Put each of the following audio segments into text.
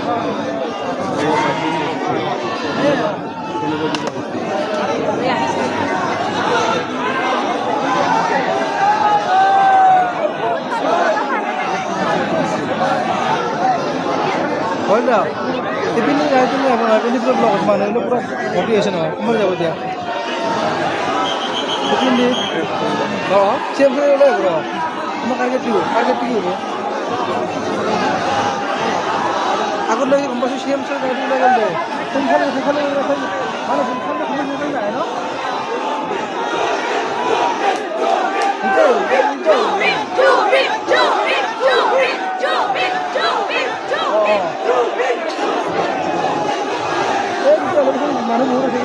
হয় না ইপিনে যাই তুমি আপোনাৰ ইপিনে পুৰা ব্লক মানুহ এইবিলাক পুৰা ভৰ্তি হৈছে নহয় কোনবাৰ যাব এতিয়া ইপিনে অঁ চেম হৈ ওলাই হ'ব তোমাৰ টাৰ্গেট কি হ'ব আগত লাগি গম পাইছোঁ চিএম চাই গাড়ী ওলাই গ'ল দে সোনকালে সোনকালে মানে সোনকালে সোনকালে নাহে ন মানুহ বহুত আছে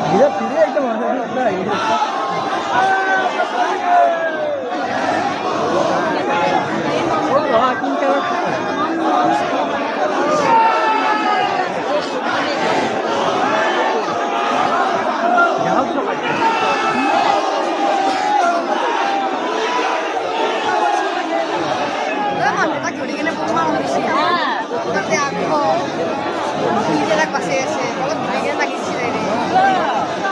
বিৰাট ফিৰে একদম Aku, tidak pasir sih.